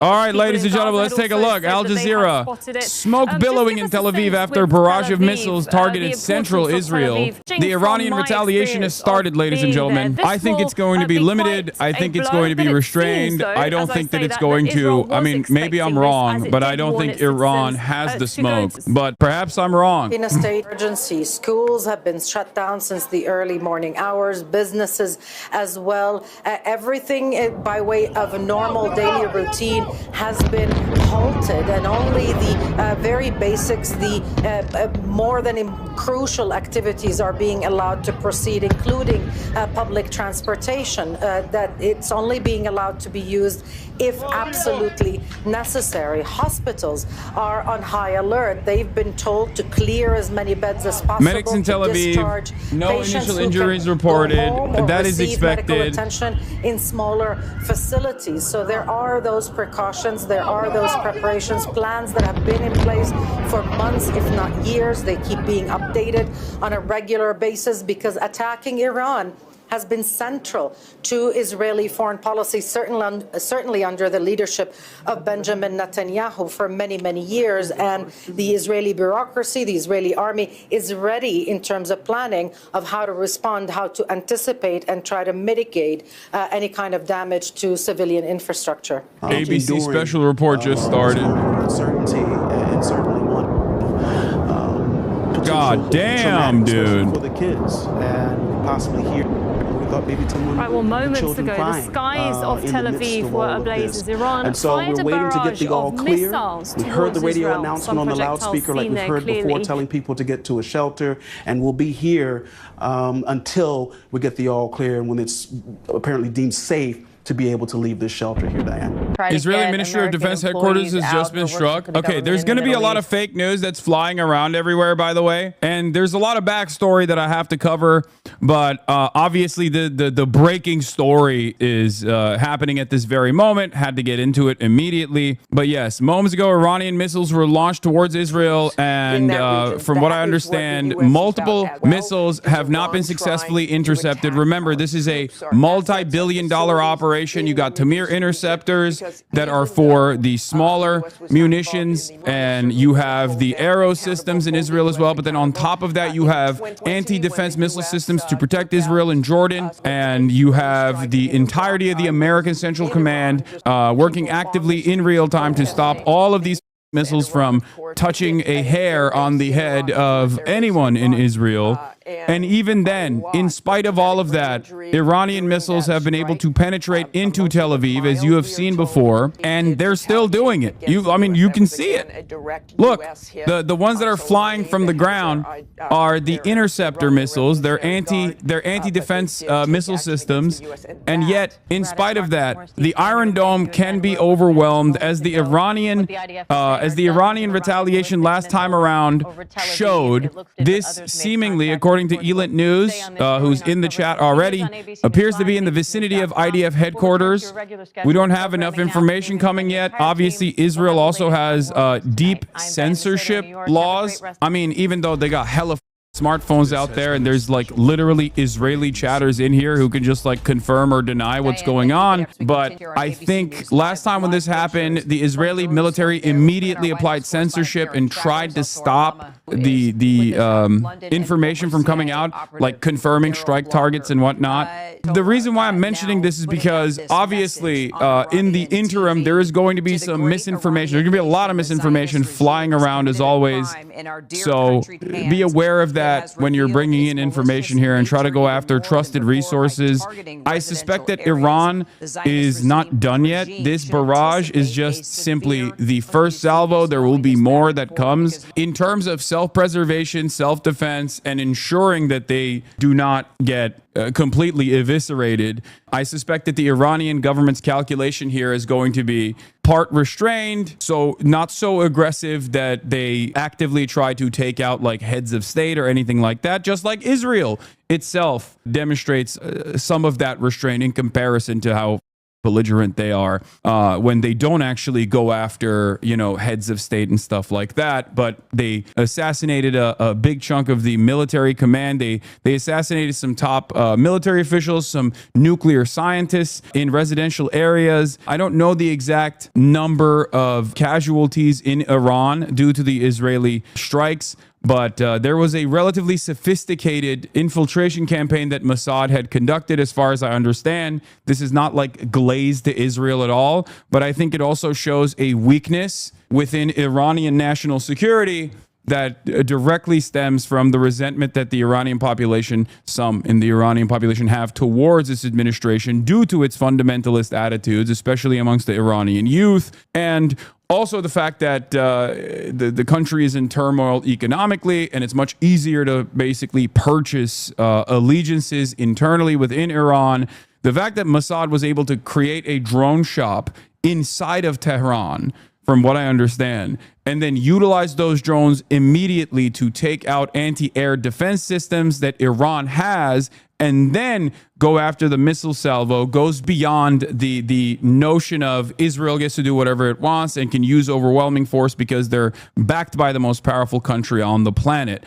All right, ladies and gentlemen, let's take a look. Al Jazeera. Smoke billowing in Tel Aviv after a barrage of missiles targeted central Israel. The Iranian retaliation has started, ladies and gentlemen. I think it's going to be limited. I think it's going to be restrained. I don't think that it's going to, I mean, maybe I'm wrong, but I don't think Iran has the smoke. But perhaps I'm wrong. In a state of emergency, schools have been shut down since the early morning hours, businesses as well. Everything by way of a normal daily routine has been halted, and only the very basics, the more than crucial activities are being allowed to proceed, including public transportation, that it's only being allowed to be used if absolutely necessary. Hospitals are on high alert. They've been told to clear as many beds as possible. Medics in Tel Aviv, no initial injuries reported. That is expected. Medical attention in smaller facilities. So there are those precautions, there are those preparations, plans that have been in place for months, if not years. They keep being updated on a regular basis because attacking Iran has been central to Israeli foreign policy, certainly under the leadership of Benjamin Netanyahu for many, many years. And the Israeli bureaucracy, the Israeli army is ready in terms of planning of how to respond, how to anticipate and try to mitigate any kind of damage to civilian infrastructure. ABC special report just started. Uncertainty and certainly one. God damn, dude. For the kids and possibly here. Right, well, moments ago, the skies of Tel Aviv were ablaze as Iran fired a barrage of missiles We heard the towards radio Israel. announcement on the loudspeaker like we've heard before, telling people to get to a shelter, and we'll be here until we get the all clear and when it's apparently deemed safe to be able to leave this shelter here, Diane. Israeli Ministry of Defense headquarters has just been struck. Okay, there's going to be a lot of fake news that's flying around everywhere, by the way. And there's a lot of backstory that I have to cover. But obviously, the breaking story is happening at this very moment. Had to get into it immediately. But yes, moments ago, Iranian missiles were launched towards Israel. And from what I understand, multiple missiles have not been successfully intercepted. Remember, this is a multi-billion-dollar operation. You got Tamir interceptors that are for the smaller munitions, and you have the Arrow systems in Israel as well. But then on top of that, you have anti-defense missile systems to protect Israel and Jordan, and you have the entirety of the American Central Command working actively in real time to stop all of these missiles from touching a hair on the head of anyone in Israel. And even then, in spite of all of that, Iranian missiles have been able to penetrate into Tel Aviv, as you have seen before, and they're still doing it. I mean, you can see it. Look, the ones that are flying from the ground are the interceptor missiles. They're anti-defense missile systems, and yet, in spite of that, the Iron Dome can be overwhelmed, as the Iranian retaliation last time around showed. This seemingly, according to Elant News, who's in the chat already, appears to be in the vicinity of IDF headquarters. We don't have enough information coming yet. Obviously, Israel also has deep censorship laws. I mean, even though they got hella smartphones out there, and there's like literally Israeli chatters in here who can just like confirm or deny what's going on. But I think last time when this happened, the Israeli military immediately applied censorship and tried to stop the information from coming out, like confirming strike targets and whatnot. The reason why I'm mentioning this is because obviously in the interim there is going to be some misinformation. There's going to be a lot of misinformation flying around as always. So be aware of that when you're bringing in information here, and try to go after trusted resources. I suspect that Iran is not done yet. This barrage is just simply the first salvo. There will be more that comes in terms of self-preservation, self-defense, and ensuring that they do not get completely eviscerated. I suspect that the Iranian government's calculation here is going to be part restrained, so not so aggressive that they actively try to take out like heads of state or anything like that, just like Israel itself demonstrates some of that restraint in comparison to how belligerent they are when they don't actually go after, heads of state and stuff like that. But they assassinated a big chunk of the military command. They assassinated some top military officials, some nuclear scientists in residential areas. I don't know the exact number of casualties in Iran due to the Israeli strikes, but there was a relatively sophisticated infiltration campaign that Mossad had conducted, as far as I understand. This is not like glazed to Israel at all, but I think it also shows a weakness within Iranian national security that directly stems from the resentment that the Iranian population, some in the Iranian population, have towards this administration due to its fundamentalist attitudes, especially amongst the Iranian youth, and also the fact that the country is in turmoil economically, and it's much easier to basically purchase allegiances internally within Iran. The fact that Mossad was able to create a drone shop inside of Tehran, from what I understand, and then utilize those drones immediately to take out anti-air defense systems that Iran has, and then go after the missile salvo, goes beyond the notion of Israel gets to do whatever it wants and can use overwhelming force because they're backed by the most powerful country on the planet.